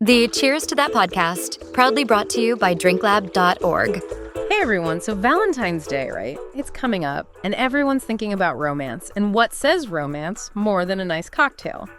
The Cheers to That podcast, proudly brought to you by drinklab.org. Hey everyone, so Valentine's Day, right? It's coming up, and everyone's thinking about romance. And what says romance more than a nice cocktail?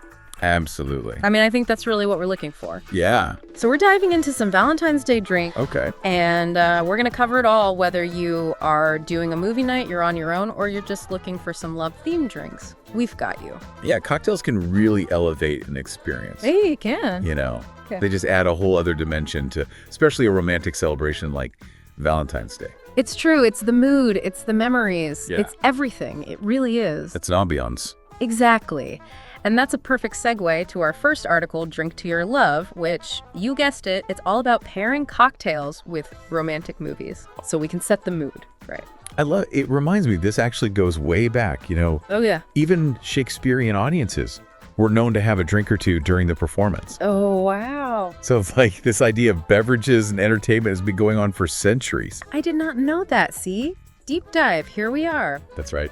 Absolutely. I mean, I think that's really what we're looking for. Yeah. So we're diving into some Valentine's Day drink. Okay. And we're going to cover it all, whether you are doing a movie night, you're on your own, or you're just looking for some love-themed drinks. We've got you. Yeah, cocktails can really elevate an experience. Hey, you can. You know, Okay. They just add a whole other dimension to, especially a romantic celebration like Valentine's Day. It's true. It's the mood. It's the memories. Yeah. It's everything. It really is. It's an ambiance. Exactly. And that's a perfect segue to our first article, Drink to Your Love, which, you guessed it, it's all about pairing cocktails with romantic movies. So we can set the mood, right? I love it. Reminds me, this actually goes way back, you know. Oh, yeah. Even Shakespearean audiences were known to have a drink or two during the performance. Oh, wow. So it's like this idea of beverages and entertainment has been going on for centuries. I did not know that, see? Deep dive, here we are. That's right.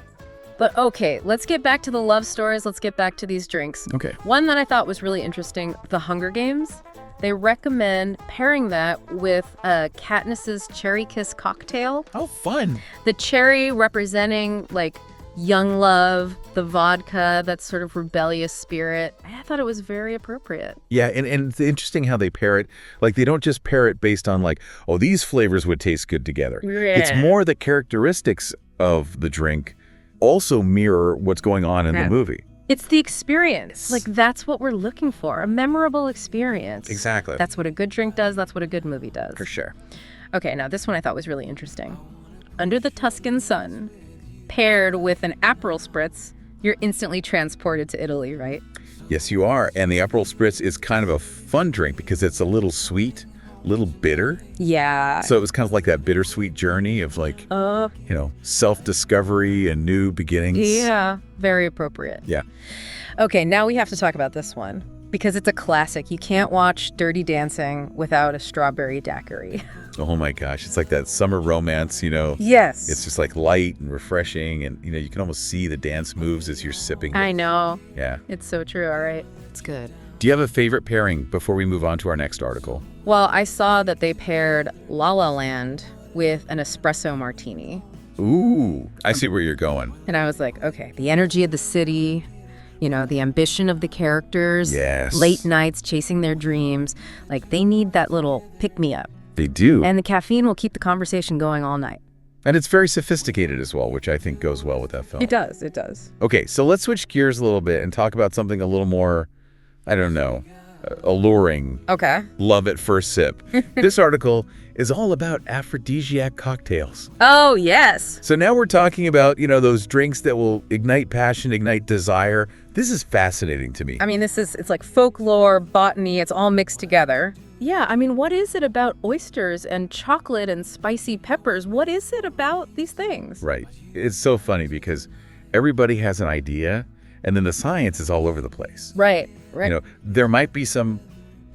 But okay, let's get back to the love stories. Let's get back to these drinks. Okay. One that I thought was really interesting, the Hunger Games. They recommend pairing that with Katniss's Cherry Kiss Cocktail. How fun. The cherry representing like young love, the vodka, that sort of rebellious spirit. I thought it was very appropriate. Yeah, and it's interesting how they pair it. Like, they don't just pair it based on like, oh, these flavors would taste good together. Yeah. It's more the characteristics of the drink also mirror what's going on in the movie. It's the experience. Like, that's what we're looking for, a memorable experience. Exactly. That's what a good drink does. That's what a good movie does. For sure. Okay, now this one I thought was really interesting. Under the Tuscan sun, paired with an Aperol Spritz, you're instantly transported to Italy, right? Yes, you are. And the Aperol Spritz is kind of a fun drink because it's a little sweet, a little bitter. Yeah. So it was kind of like that bittersweet journey of like, self-discovery and new beginnings. Yeah, very appropriate. Yeah. Okay, now we have to talk about this one because it's a classic. You can't watch Dirty Dancing without a Strawberry Daiquiri. Oh my gosh. It's like that summer romance, you know. Yes. It's just like light and refreshing. And, you know, you can almost see the dance moves as you're sipping. I know. Yeah. It's so true. All right. It's good. Do you have a favorite pairing before we move on to our next article? Well, I saw that they paired La La Land with an Espresso Martini. Ooh, I see where you're going. And I was like, okay, the energy of the city, you know, the ambition of the characters, Yes. late nights chasing their dreams. Like, they need that little pick-me-up. They do. And the caffeine will keep the conversation going all night. And it's very sophisticated as well, which I think goes well with that film. It does. It does. Okay, so let's switch gears a little bit and talk about something a little more, I don't know, alluring. Okay. Love at first sip. This article is all about aphrodisiac cocktails. Oh, yes. So now we're talking about, you know, those drinks that will ignite passion, ignite desire. This is fascinating to me. I mean, it's like folklore, botany, it's all mixed together. Yeah, I mean, what is it about oysters and chocolate and spicy peppers? What is it about these things? Right. It's so funny because everybody has an idea and then the science is all over the place. Right, right. You know, there might be some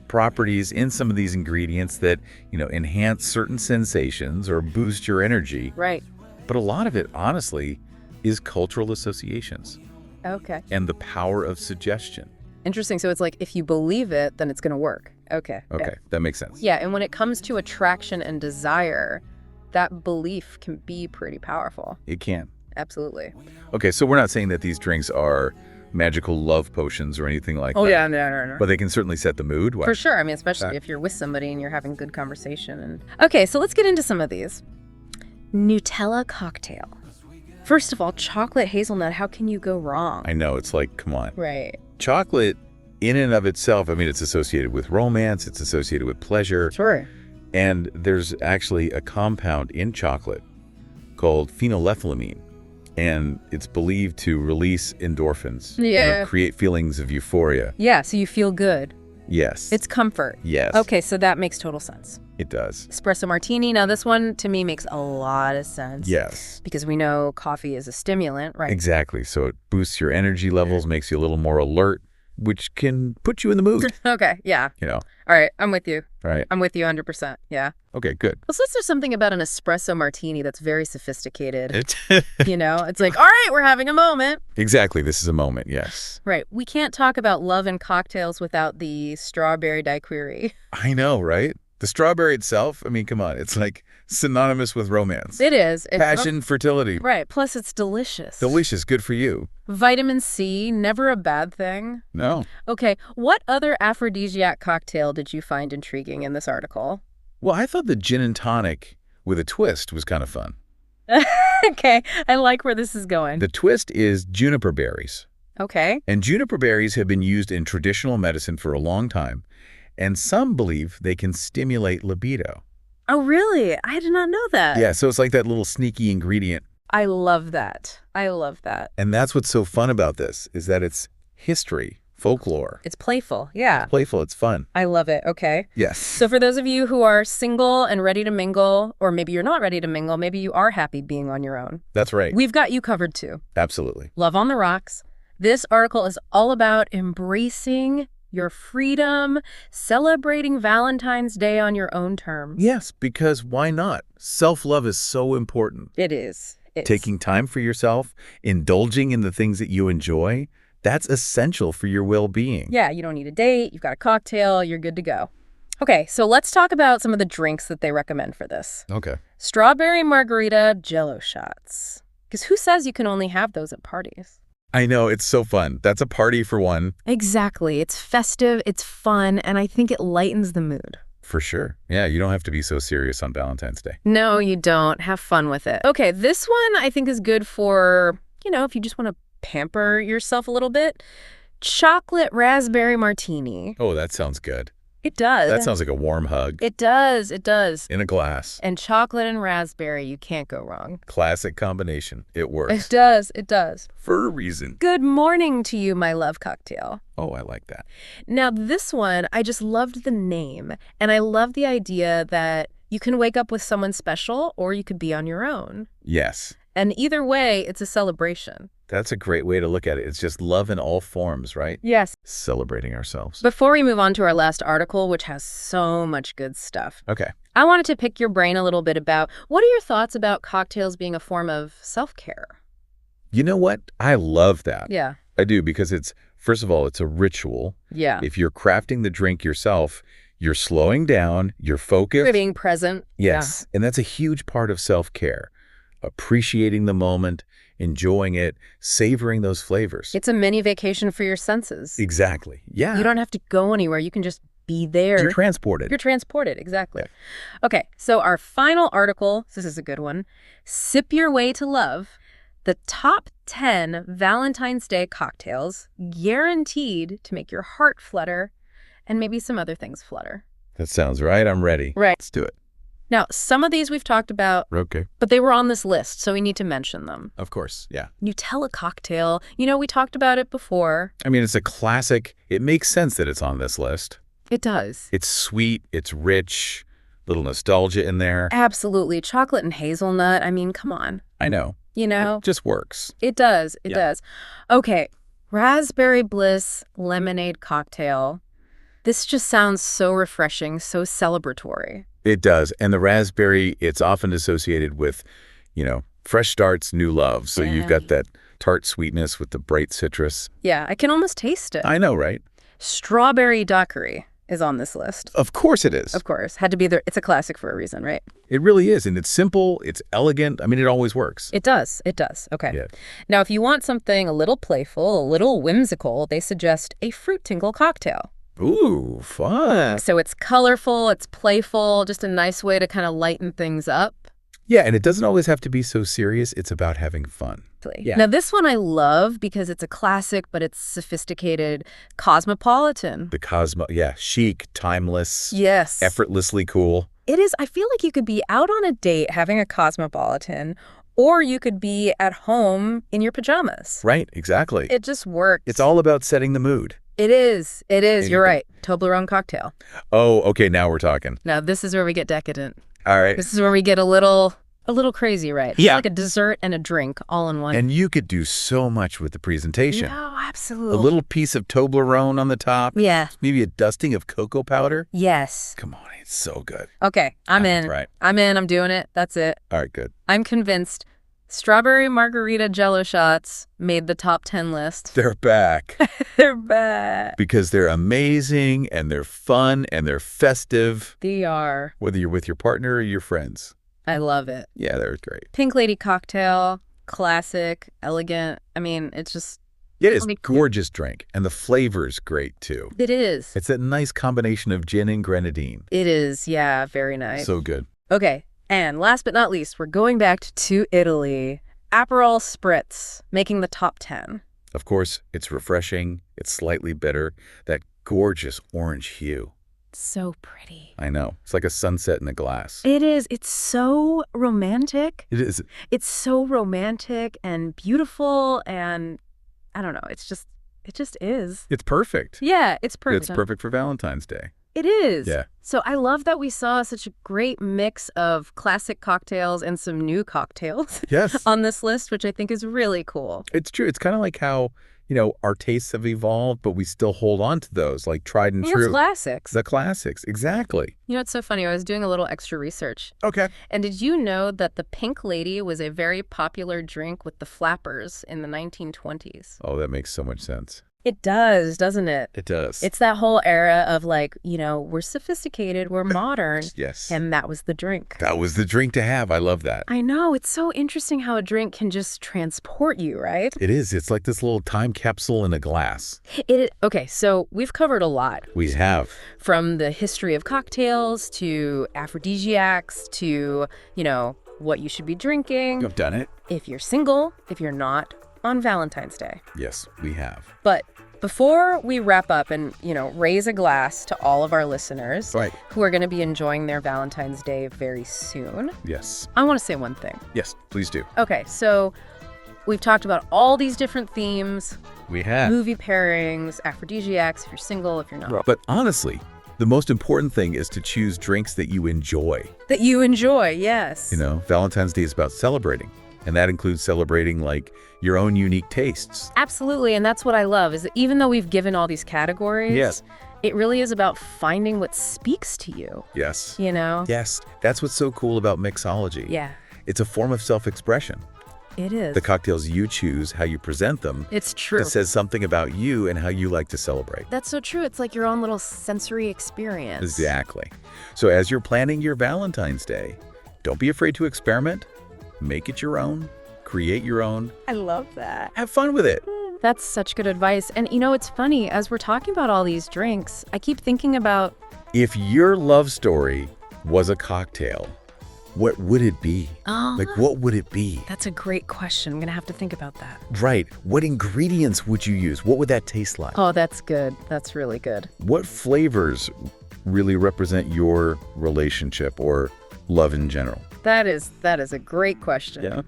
properties in some of these ingredients that, you know, enhance certain sensations or boost your energy. Right. But a lot of it, honestly, is cultural associations Okay. and the power of suggestion. Interesting. So it's like, if you believe it, then it's going to work. Okay. Okay, that makes sense. Yeah, and when it comes to attraction and desire, that belief can be pretty powerful. It can. Absolutely. Okay, so we're not saying that these drinks are magical love potions or anything like that. Oh, yeah, no. But they can certainly set the mood. For sure. I mean, especially if you're with somebody and you're having good conversation. And okay, so let's get into some of these. Nutella Cocktail. First of all, chocolate hazelnut, how can you go wrong? I know, it's like, come on. Right. Chocolate, in and of itself, I mean, it's associated with romance, it's associated with pleasure. Sure. And there's actually a compound in chocolate called phenylethylamine. And it's believed to release endorphins. Yeah. Create feelings of euphoria. Yeah, so you feel good. Yes. It's comfort. Yes. Okay, so that makes total sense. It does. Espresso Martini. Now, this one, to me, makes a lot of sense. Yes. Because we know coffee is a stimulant, right? Exactly. So it boosts your energy levels, makes you a little more alert, which can put you in the mood. Okay, yeah. You know. All right, I'm with you. All right. I'm with you 100%. Yeah. Okay, good. Plus, there's something about an espresso martini that's very sophisticated. It's You know, it's like, all right, we're having a moment. exactly. This is a moment. Yes. Right. We can't talk about love and cocktails without the Strawberry Daiquiri. I know, right? The strawberry itself. I mean, come on. It's like synonymous with romance. It is. Passion, fertility. Right. Plus, it's delicious. Delicious. Good for you. Vitamin C, never a bad thing. No. Okay, what other aphrodisiac cocktail did you find intriguing in this article? Well, I thought the gin and tonic with a twist was kind of fun. Okay, I like where this is going. The twist is juniper berries. Okay. And juniper berries have been used in traditional medicine for a long time, and some believe they can stimulate libido. Oh, really? I did not know that. Yeah, so it's like that little sneaky ingredient. I love that. I love that. And that's what's so fun about this, is that it's history, folklore. It's playful. Yeah. Playful, it's fun. I love it. Okay. Yes. So for those of you who are single and ready to mingle, or maybe you're not ready to mingle, maybe you are happy being on your own, That's right. we've got you covered too. Absolutely. Love on the rocks. This article is all about embracing your freedom, celebrating Valentine's Day on your own terms. Yes, because why not? Self-love is so important. It is. Taking time for yourself, indulging in the things that you enjoy, that's essential for your well-being. Yeah, you don't need a date, you've got a cocktail, you're good to go. Okay, so let's talk about some of the drinks that they recommend for this. Okay. Strawberry Margarita Jello Shots. Because who says you can only have those at parties? I know, it's so fun. That's a party for one. Exactly. It's festive, it's fun, and I think it lightens the mood. For sure. Yeah, you don't have to be so serious on Valentine's Day. No, you don't. Have fun with it. Okay, this one I think is good for, if you just want to pamper yourself a little bit. Chocolate Raspberry Martini. Oh, that sounds good. It does. That sounds like a warm hug. It does. It does. In a glass. And chocolate and raspberry, you can't go wrong. Classic combination. It works. It does. It does. For a reason. Good morning to you, my love cocktail. Oh, I like that. Now, this one, I just loved the name. And I love the idea that you can wake up with someone special or you could be on your own. Yes. And either way, it's a celebration. That's a great way to look at it. It's just love in all forms, right? Yes. Celebrating ourselves. Before we move on to our last article, which has so much good stuff, Okay. I wanted to pick your brain a little bit about what are your thoughts about cocktails being a form of self-care? You know what? I love that. Yeah. I do, because it's, first of all, it's a ritual. Yeah. If you're crafting the drink yourself, you're slowing down, you're focused. You're being present. Yes. And that's a huge part of self-care. Appreciating the moment, enjoying it, savoring those flavors. It's a mini vacation for your senses. Exactly. Yeah. You don't have to go anywhere. You can just be there. You're transported. You're transported, exactly. Yeah. Okay, so our final article, this is a good one, Sip Your Way to Love, the top 10 Valentine's Day cocktails guaranteed to make your heart flutter and maybe some other things flutter. That sounds right. I'm ready. Right. Let's do it. Now, some of these we've talked about, Okay. but they were on this list, so we need to mention them. Of course. Yeah. Nutella Cocktail, we talked about it before. I mean, it's a classic. It makes sense that it's on this list. It does. It's sweet. It's rich. Little nostalgia in there. Absolutely. Chocolate and hazelnut. I mean, come on. I know. It just works. It does. It Yeah. does. Okay. Raspberry Bliss Lemonade Cocktail. This just sounds so refreshing, so celebratory. It does. And the raspberry, it's often associated with, fresh starts, new love. So you've got that tart sweetness with the bright citrus. Yeah, I can almost taste it. I know, right? Strawberry Daiquiri is on this list. Of course it is. Of course. Had to be there. It's a classic for a reason, right? It really is. And it's simple. It's elegant. I mean, it always works. It does. It does. Okay. Yeah. Now, if you want something a little playful, a little whimsical, they suggest a Fruit Tingle Cocktail. Ooh, fun. So it's colorful, it's playful, just a nice way to kind of lighten things up. Yeah, and it doesn't always have to be so serious. It's about having fun. Yeah. Now, this one I love because it's a classic, but it's sophisticated. Cosmopolitan. Chic, timeless. Yes. Effortlessly cool. It is. I feel like you could be out on a date having a Cosmopolitan, or you could be at home in your pajamas. Right, exactly. It just works. It's all about setting the mood. It is. It is. You're right. Toblerone cocktail. Oh, okay, now we're talking. Now, this is where we get decadent. All right. This is where we get a little A little crazy, right? Yeah. It's like a dessert and a drink all in one. And you could do so much with the presentation. No, absolutely. A little piece of Toblerone on the top. Yeah. Maybe a dusting of cocoa powder. Yes. Come on, it's so good. Okay, I'm in. Right. I'm in. I'm doing it. That's it. All right, good. I'm convinced. Strawberry Margarita Jello Shots made the top 10 list. They're back. They're back. Because they're amazing and they're fun and they're festive. They are. Whether you're with your partner or your friends. I love it. Yeah, they're great. Pink Lady Cocktail, classic, elegant. I mean, it's just... It is a gorgeous drink, and the flavor's great, too. It is. It's that nice combination of gin and grenadine. It is, yeah, very nice. So good. Okay, and last but not least, we're going back to Italy. Aperol Spritz, making the top 10. Of course, it's refreshing, it's slightly bitter, that gorgeous orange hue. So pretty. I know. It's like a sunset in a glass. It is. It's so romantic. It is. It's so romantic and beautiful, and I don't know. It just is. It's perfect. Yeah, it's perfect. It's perfect for Valentine's Day. It is. Yeah. So I love that we saw such a great mix of classic cocktails and some new cocktails Yes. on this list, which I think is really cool. It's true. It's kind of like how, our tastes have evolved, but we still hold on to those, like tried and true. It's classics. The classics. Exactly. It's so funny. I was doing a little extra research. Okay. And did you know that the Pink Lady was a very popular drink with the flappers in the 1920s? Oh, that makes so much sense. It does, doesn't it? It does. It's that whole era of we're sophisticated, we're modern. Yes. And that was the drink. That was the drink to have. I love that. I know. It's so interesting how a drink can just transport you, right? It is. It's like this little time capsule in a glass. Okay, so we've covered a lot. We have. From the history of cocktails to aphrodisiacs to, what you should be drinking. You've done it. If you're single, if you're not, on Valentine's Day. Yes, we have. But before we wrap up and, raise a glass to all of our listeners who are going to be enjoying their Valentine's Day very soon, Yes. I want to say one thing. Yes, please do. Okay, so we've talked about all these different themes. We have. Movie pairings, aphrodisiacs, if you're single, if you're not. But honestly, the most important thing is to choose drinks that you enjoy. That you enjoy, yes. Valentine's Day is about celebrating. And that includes celebrating, your own unique tastes. Absolutely, and that's what I love, is that even though we've given all these categories, Yes. It really is about finding what speaks to you. Yes. Yes, that's what's so cool about mixology. Yeah. It's a form of self-expression. It is. The cocktails you choose, how you present them. It's true. It says something about you and how you like to celebrate. That's so true. It's like your own little sensory experience. Exactly. So as you're planning your Valentine's Day, don't be afraid to experiment. Make it your own. Create your own. I love that. Have fun with it. That's such good advice. And it's funny, as we're talking about all these drinks, I keep thinking about... If your love story was a cocktail, what would it be? What would it be? That's a great question. I'm going to have to think about that. Right. What ingredients would you use? What would that taste like? Oh, that's good. That's really good. What flavors really represent your relationship or love in general? That is a great question. Yeah.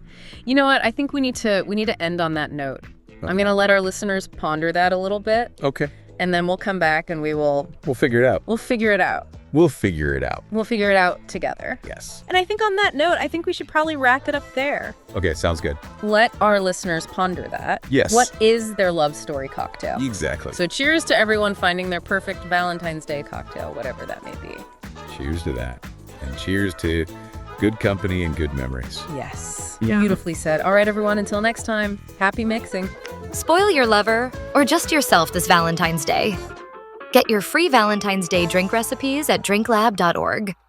You know what? I think we need to end on that note. Okay. I'm going to let our listeners ponder that a little bit. Okay. And then we'll come back and We'll figure it out. We'll figure it out. We'll figure it out. We'll figure it out together. Yes. And I think on that note, I think we should probably wrap it up there. Okay, sounds good. Let our listeners ponder that. Yes. What is their love story cocktail? Exactly. So cheers to everyone finding their perfect Valentine's Day cocktail, whatever that may be. Cheers to that. And cheers to good company and good memories. Yes. Yeah. Beautifully said. All right, everyone, until next time, happy mixing. Spoil your lover or just yourself this Valentine's Day. Get your free Valentine's Day drink recipes at drinklab.org.